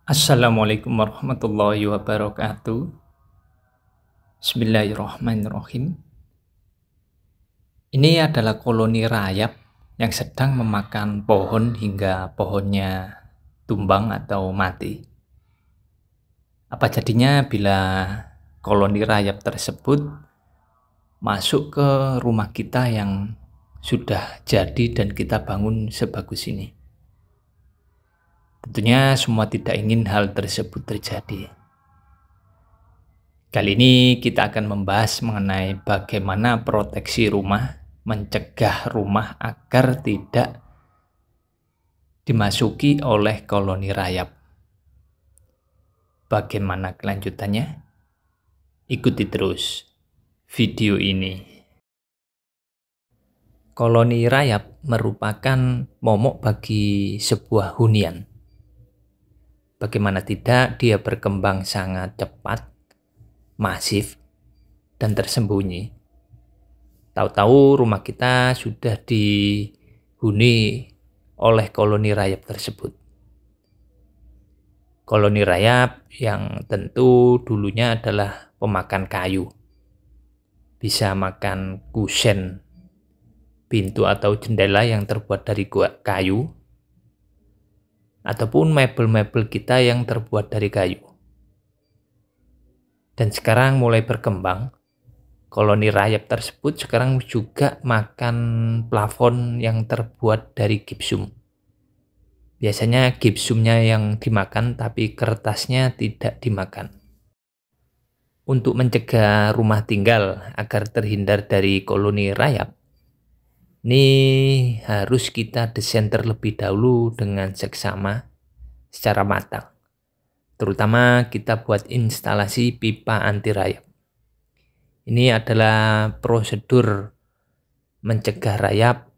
Assalamualaikum warahmatullahi wabarakatuh. Bismillahirrahmanirrahim. Ini adalah koloni rayap yang sedang memakan pohon hingga pohonnya tumbang atau mati. Apa jadinya bila koloni rayap tersebut masuk ke rumah kita yang sudah jadi dan kita bangun sebagus ini? Tentunya semua tidak ingin hal tersebut terjadi. Kali ini kita akan membahas mengenai bagaimana proteksi rumah, mencegah rumah agar tidak dimasuki oleh koloni rayap. Bagaimana kelanjutannya? Ikuti terus video ini. Koloni rayap merupakan momok bagi sebuah hunian. Bagaimana tidak, dia berkembang sangat cepat, masif, dan tersembunyi. Tahu-tahu rumah kita sudah dihuni oleh koloni rayap tersebut. Koloni rayap yang tentu dulunya adalah pemakan kayu. Bisa makan kusen, pintu atau jendela yang terbuat dari kayu, ataupun mebel-mebel kita yang terbuat dari kayu. Dan sekarang mulai berkembang. Koloni rayap tersebut sekarang juga makan plafon yang terbuat dari gipsum. Biasanya gipsumnya yang dimakan, tapi kertasnya tidak dimakan. Untuk mencegah rumah tinggal agar terhindar dari koloni rayap, ini harus kita desain terlebih dahulu dengan seksama secara matang. Terutama kita buat instalasi pipa anti rayap. Ini adalah prosedur mencegah rayap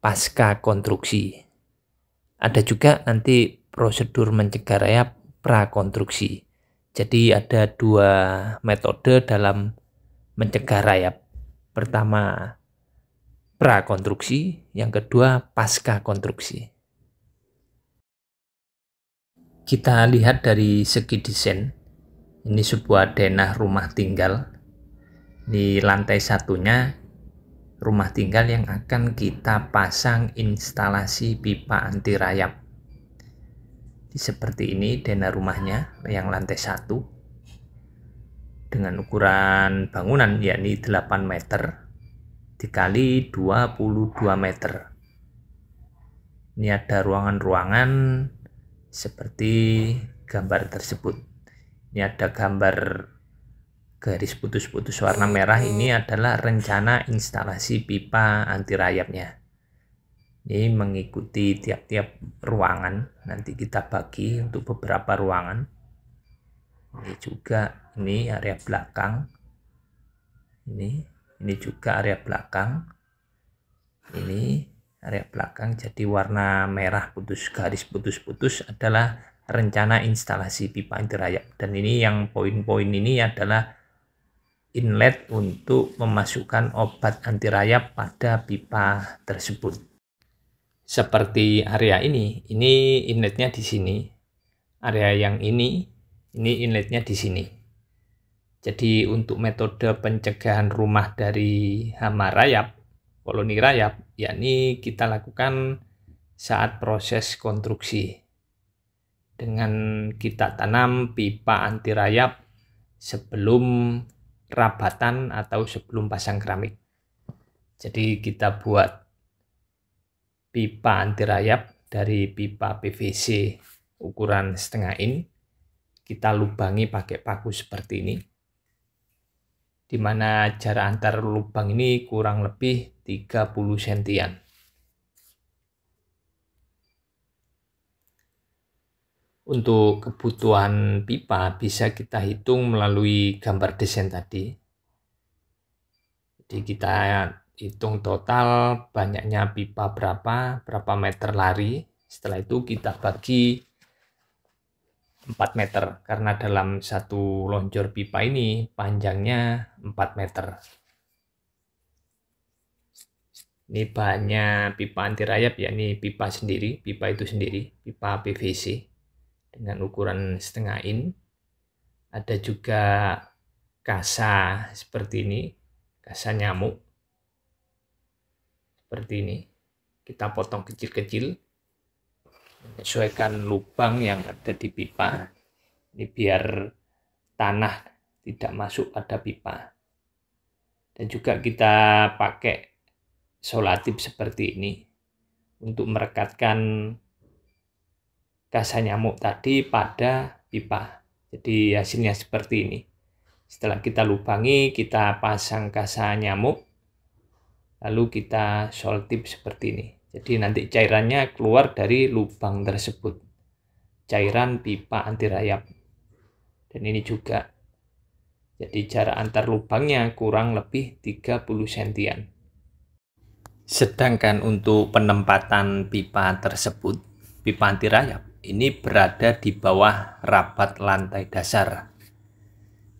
pasca konstruksi. Ada juga nanti prosedur mencegah rayap prakonstruksi. Jadi ada dua metode dalam mencegah rayap. Pertama prakonstruksi, yang kedua pasca konstruksi. Kita lihat dari segi desain. Ini sebuah denah rumah tinggal. Di lantai satunya rumah tinggal yang akan kita pasang instalasi pipa anti rayap. Seperti ini denah rumahnya yang lantai 1 dengan ukuran bangunan yakni 8 meter dikali 22 meter. Ini ada ruangan-ruangan seperti gambar tersebut. Ini ada gambar garis putus-putus warna merah. Ini adalah rencana instalasi pipa anti rayapnya. Ini mengikuti tiap-tiap ruangan. Nanti kita bagi untuk beberapa ruangan. Ini juga, ini area belakang. Ini juga area belakang. Ini area belakang. Jadi warna merah putus garis putus-putus adalah rencana instalasi pipa anti rayap. Dan ini yang poin-poin ini adalah inlet untuk memasukkan obat anti rayap pada pipa tersebut. Seperti area ini inletnya di sini. Area yang ini inletnya di sini. Jadi untuk metode pencegahan rumah dari hama rayap, koloni rayap, yakni kita lakukan saat proses konstruksi. Dengan kita tanam pipa anti rayap sebelum rabatan atau sebelum pasang keramik. Jadi kita buat pipa anti rayap dari pipa PVC ukuran setengah in. Kita lubangi pakai paku seperti ini, di mana jarak antar lubang ini kurang lebih 30 sentian. Untuk kebutuhan pipa bisa kita hitung melalui gambar desain tadi. Jadi kita hitung total banyaknya pipa berapa meter lari. Setelah itu kita bagi 4 meter, karena dalam satu lonjor pipa ini panjangnya 4 meter. Ini bahannya pipa anti rayap, yakni pipa sendiri, pipa itu sendiri, pipa PVC. dengan ukuran setengah in. Ada juga kasa seperti ini, kasa nyamuk seperti ini. Kita potong kecil-kecil, menyesuaikan lubang yang ada di pipa. Ini biar tanah tidak masuk pada pipa. Dan juga kita pakai solatip seperti ini untuk merekatkan kasa nyamuk tadi pada pipa. Jadi hasilnya seperti ini. Setelah kita lubangi, kita pasang kasa nyamuk, lalu kita solatip seperti ini. Jadi nanti cairannya keluar dari lubang tersebut, cairan pipa anti rayap. Dan ini juga, jadi jarak antar lubangnya kurang lebih 30 cm. Sedangkan untuk penempatan pipa tersebut, pipa anti rayap ini berada di bawah rabat lantai dasar.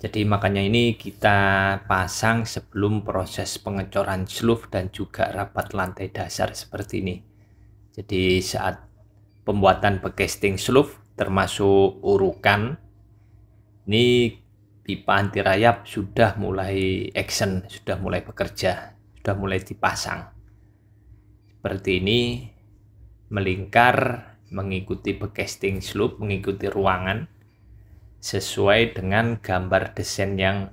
Jadi makanya ini kita pasang sebelum proses pengecoran sluf dan juga rabat lantai dasar seperti ini. Jadi saat pembuatan bekasting sluf termasuk urukan, ini pipa anti rayap sudah mulai action, sudah mulai bekerja, sudah mulai dipasang. Seperti ini, melingkar mengikuti bekasting sluf, mengikuti ruangan sesuai dengan gambar desain yang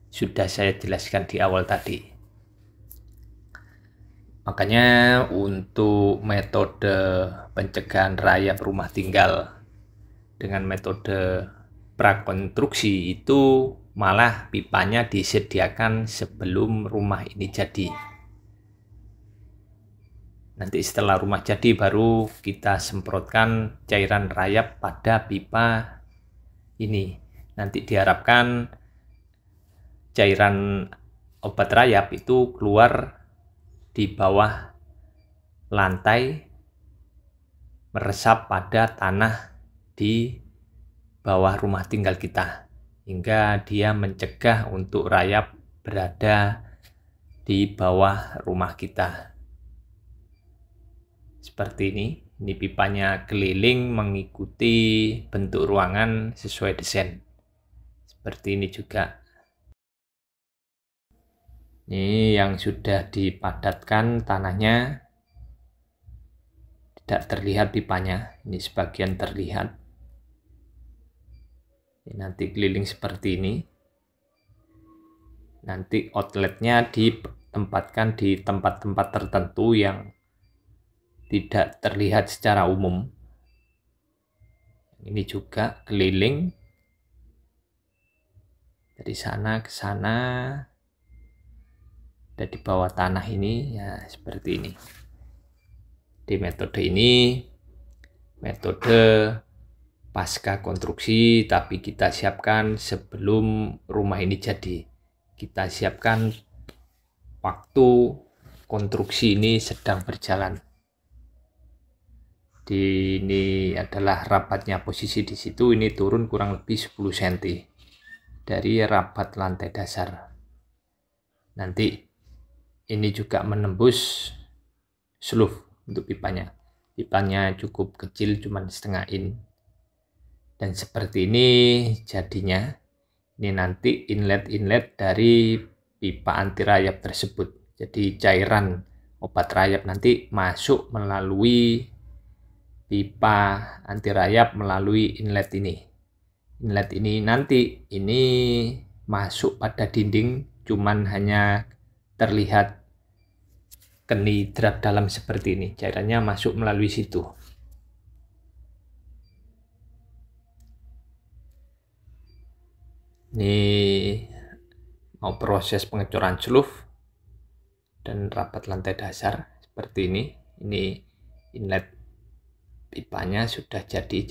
sudah saya jelaskan di awal tadi. Makanya untuk metode pencegahan rayap rumah tinggal dengan metode prakonstruksi itu malah pipanya disediakan sebelum rumah ini jadi. Nanti setelah rumah jadi baru kita semprotkan cairan rayap pada pipa ini. Nanti diharapkan cairan obat rayap itu keluar di bawah lantai, meresap pada tanah di bawah rumah tinggal kita, hingga dia mencegah untuk rayap berada di bawah rumah kita. Seperti ini pipanya keliling mengikuti bentuk ruangan sesuai desain. Seperti ini juga. Ini yang sudah dipadatkan tanahnya, tidak terlihat pipanya. Ini sebagian terlihat. Ini nanti keliling seperti ini. Nanti outletnya ditempatkan di tempat-tempat tertentu yang tidak terlihat secara umum. Ini juga keliling dari sana ke sana, dan di bawah tanah ini ya seperti ini. Di metode ini metode pasca konstruksi, tapi kita siapkan sebelum rumah ini jadi. Kita siapkan waktu konstruksi ini sedang berjalan. Ini adalah rabatnya, posisi di situ ini turun kurang lebih 10 cm dari rabat lantai dasar. Nanti ini juga menembus sluf untuk pipanya. Pipanya cukup kecil, cuman setengah in. Dan seperti ini jadinya. Ini nanti inlet-inlet dari pipa anti rayap tersebut. Jadi cairan obat rayap nanti masuk melalui pipa anti rayap melalui inlet ini. Inlet ini nanti ini masuk pada dinding, cuman hanya terlihat keni drap dalam seperti ini. Cairannya masuk melalui situ. Ini mau proses pengecoran sluf dan rabat lantai dasar seperti ini. Ini inlet pipanya sudah jadi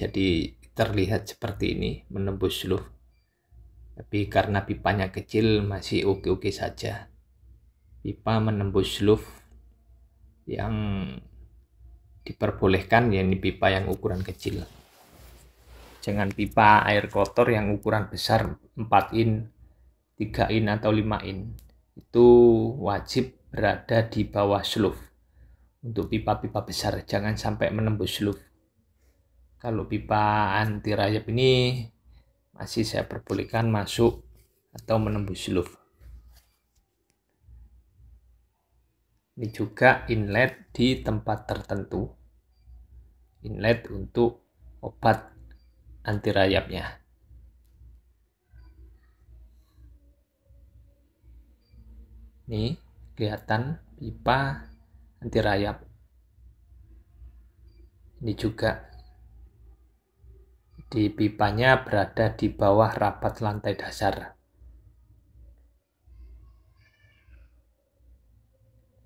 terlihat seperti ini menembus sluf. Tapi karena pipanya kecil masih oke-oke saja. Pipa menembus sluf yang diperbolehkan, ya ini pipa yang ukuran kecil. Jangan pipa air kotor yang ukuran besar 4 in, 3 in atau 5 in. Itu wajib berada di bawah sluf. Untuk pipa-pipa besar jangan sampai menembus sluf. Kalau pipa anti rayap ini masih saya perbolehkan masuk atau menembus loop. Ini juga inlet di tempat tertentu, inlet untuk obat anti rayapnya. Ini kelihatan pipa anti rayap. Ini juga di pipanya berada di bawah rapat lantai dasar.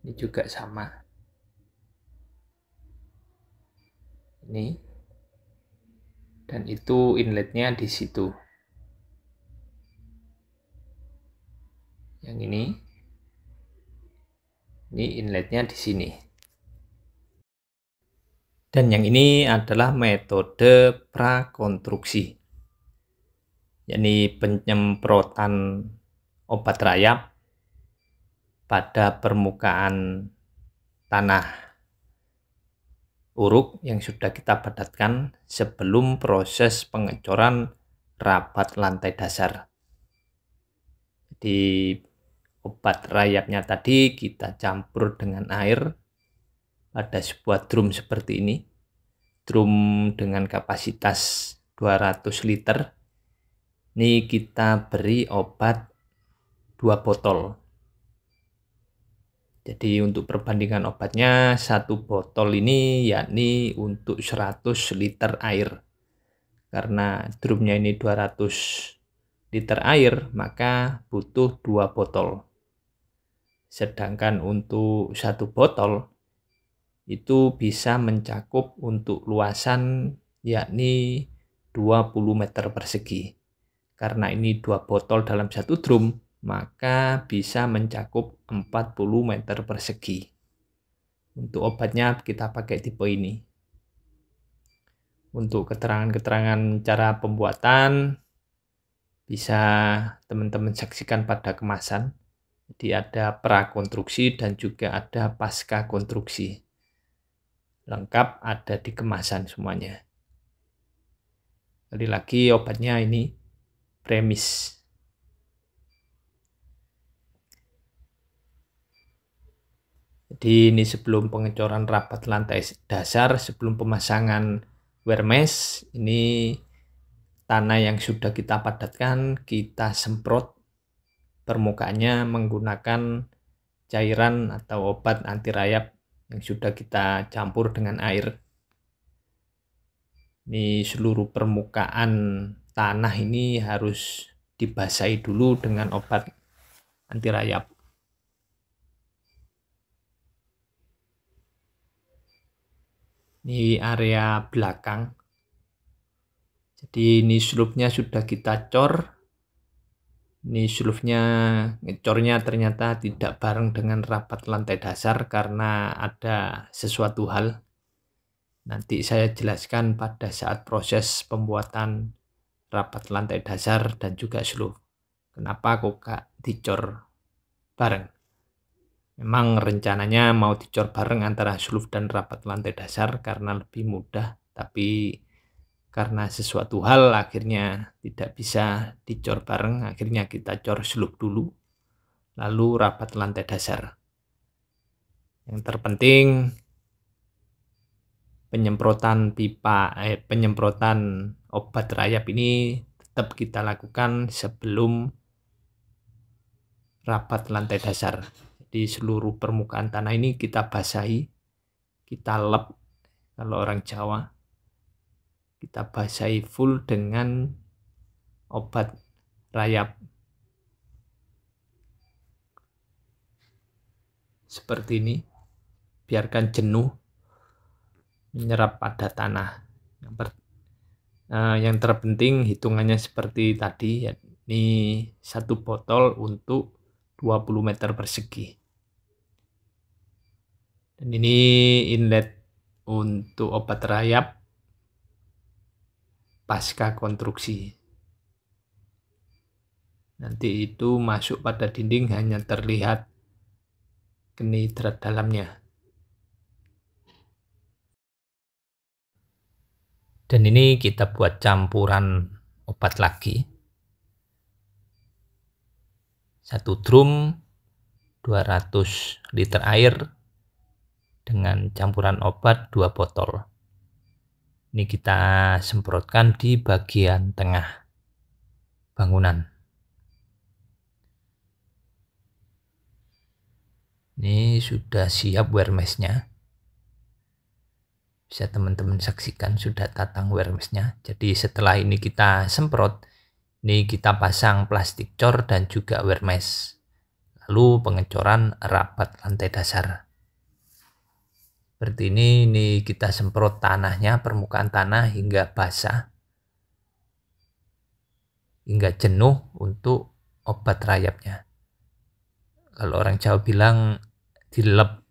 Ini juga sama. Ini. Dan itu inletnya di situ. Yang ini inletnya di sini. Dan yang ini adalah metode prakonstruksi, yakni penyemprotan obat rayap pada permukaan tanah uruk yang sudah kita padatkan sebelum proses pengecoran rapat lantai dasar. Jadi obat rayapnya tadi kita campur dengan air pada sebuah drum seperti ini, drum dengan kapasitas 200 liter. Ini kita beri obat 2 botol. Jadi untuk perbandingan obatnya, 1 botol ini yakni untuk 100 liter air. Karena drumnya ini 200 liter air, maka butuh 2 botol. Sedangkan untuk 1 botol itu bisa mencakup untuk luasan yakni 20 meter persegi. Karena ini 2 botol dalam 1 drum, maka bisa mencakup 40 meter persegi. Untuk obatnya kita pakai tipe ini. Untuk keterangan-keterangan cara pembuatan bisa teman-teman saksikan pada kemasan. Jadi ada prakonstruksi dan juga ada pasca konstruksi. Lengkap ada di kemasan semuanya. Kali lagi obatnya ini premis. Jadi ini sebelum pengecoran rapat lantai dasar, sebelum pemasangan wear mesh, ini tanah yang sudah kita padatkan, kita semprot permukaannya menggunakan cairan atau obat anti rayap yang sudah kita campur dengan air. Ini seluruh permukaan tanah ini harus dibasahi dulu dengan obat anti rayap. Ini area belakang. Jadi ini slope-nya sudah kita cor. Ini slope-nya ngecornya ternyata tidak bareng dengan rapat lantai dasar karena ada sesuatu hal. Nanti saya jelaskan pada saat proses pembuatan rapat lantai dasar dan juga slope. Kenapa kok gak dicor bareng? Memang rencananya mau dicor bareng antara slope dan rapat lantai dasar karena lebih mudah, tapi karena sesuatu hal akhirnya tidak bisa dicor bareng, akhirnya kita cor slope dulu, lalu rapat lantai dasar. Yang terpenting penyemprotan penyemprotan obat rayap ini tetap kita lakukan sebelum rapat lantai dasar. Di seluruh permukaan tanah ini kita basahi, kita lap, kalau orang Jawa, kita basahi full dengan obat rayap. Seperti ini, biarkan jenuh menyerap pada tanah. Yang terpenting hitungannya seperti tadi, yakni 1 botol untuk 20 meter persegi. Dan ini inlet untuk obat rayap pasca konstruksi. Nanti itu masuk pada dinding hanya terlihat kenitrat dalamnya. Dan ini kita buat campuran obat lagi. 1 drum 200 liter air dengan campuran obat 2 botol. Ini kita semprotkan di bagian tengah bangunan. Ini sudah siap wear mesh-nya. Bisa teman-teman saksikan sudah tatang wear mesh-nya. Jadi setelah ini kita semprot, ini kita pasang plastik cor dan juga wear mesh. Lalu pengecoran rapat lantai dasar. Seperti ini kita semprot tanahnya, permukaan tanah hingga basah, hingga jenuh untuk obat rayapnya. Kalau orang Jawa bilang dilep,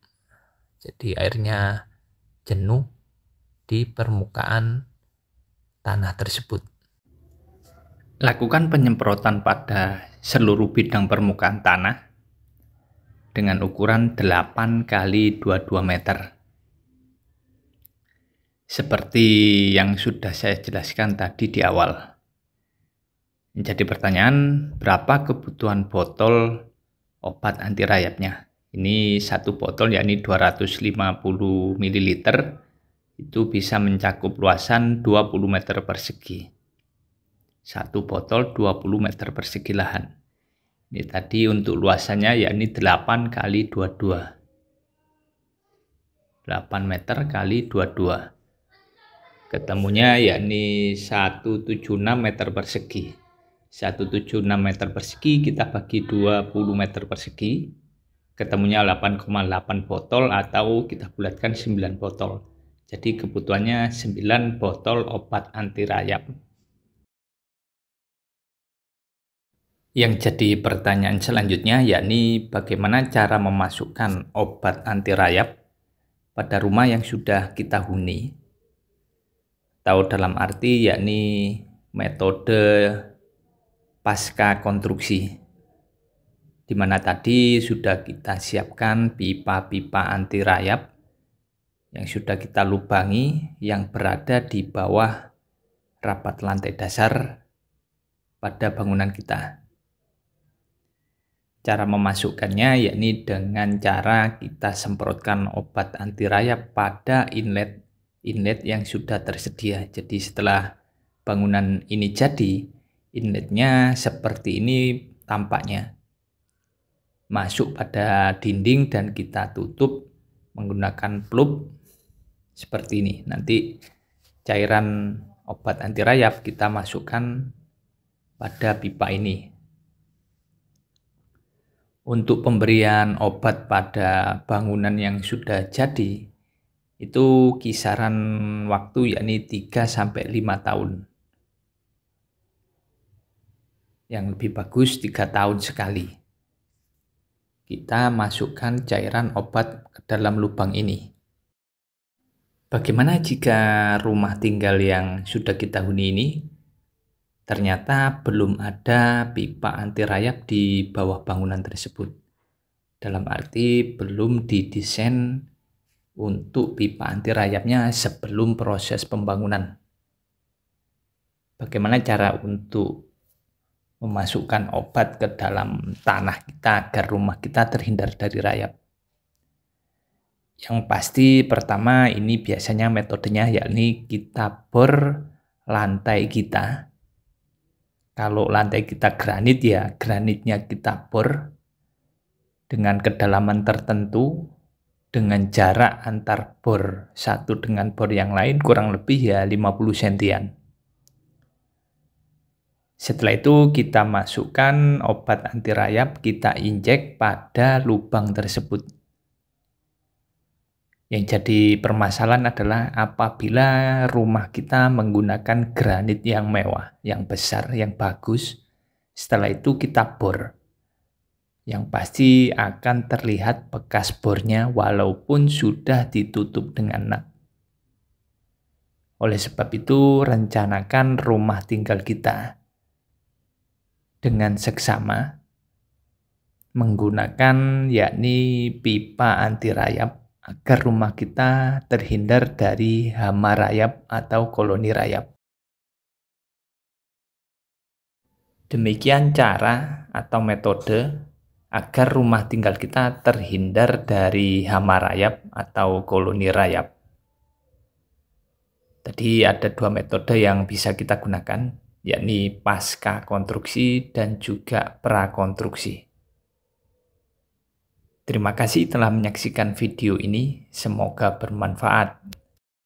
jadi airnya jenuh di permukaan tanah tersebut. Lakukan penyemprotan pada seluruh bidang permukaan tanah dengan ukuran 8 x 22 meter. Seperti yang sudah saya jelaskan tadi di awal. Jadi pertanyaan, berapa kebutuhan botol obat anti rayapnya? Ini satu botol yakni 250 ml. Itu bisa mencakup luasan 20 meter persegi. Satu botol 20 meter persegi lahan. Ini tadi untuk luasannya yakni 8 x 22. 8 meter x 22. Ketemunya yakni 176 meter persegi. 176 meter persegi kita bagi 20 meter persegi. Ketemunya 8,8 botol atau kita bulatkan 9 botol. Jadi kebutuhannya 9 botol obat anti rayap. Yang jadi pertanyaan selanjutnya yakni bagaimana cara memasukkan obat anti rayap pada rumah yang sudah kita huni. Atau dalam arti yakni metode pasca konstruksi. Di mana tadi sudah kita siapkan pipa-pipa anti rayap yang sudah kita lubangi yang berada di bawah rapat lantai dasar pada bangunan kita. Cara memasukkannya yakni dengan cara kita semprotkan obat anti rayap pada inlet yang sudah tersedia. Jadi setelah bangunan ini jadi, inletnya seperti ini tampaknya. Masuk pada dinding dan kita tutup menggunakan plup seperti ini. Nanti cairan obat anti rayap kita masukkan pada pipa ini. Untuk pemberian obat pada bangunan yang sudah jadi, itu kisaran waktu yakni 3-5 tahun. Yang lebih bagus 3 tahun sekali. Kita masukkan cairan obat ke dalam lubang ini. Bagaimana jika rumah tinggal yang sudah kita huni ini ternyata belum ada pipa anti rayap di bawah bangunan tersebut? Dalam arti belum didesain untuk pipa anti rayapnya sebelum proses pembangunan. Bagaimana cara untuk memasukkan obat ke dalam tanah kita agar rumah kita terhindar dari rayap? Yang pasti pertama ini biasanya metodenya yakni kita bor lantai kita. Kalau lantai kita granit ya granitnya kita bor dengan kedalaman tertentu dengan jarak antar bor satu dengan bor yang lain kurang lebih ya 50 sentian. Setelah itu kita masukkan obat anti rayap, kita injek pada lubang tersebut. Yang jadi permasalahan adalah apabila rumah kita menggunakan granit yang mewah, yang besar, yang bagus, setelah itu kita bor. Yang pasti akan terlihat bekas bornya walaupun sudah ditutup dengan nut. Oleh sebab itu, rencanakan rumah tinggal kita dengan seksama menggunakan yakni pipa anti rayap agar rumah kita terhindar dari hama rayap atau koloni rayap. Demikian cara atau metode agar rumah tinggal kita terhindar dari hama rayap atau koloni rayap. Tadi ada dua metode yang bisa kita gunakan, yakni pasca konstruksi dan juga prakonstruksi. Terima kasih telah menyaksikan video ini, semoga bermanfaat.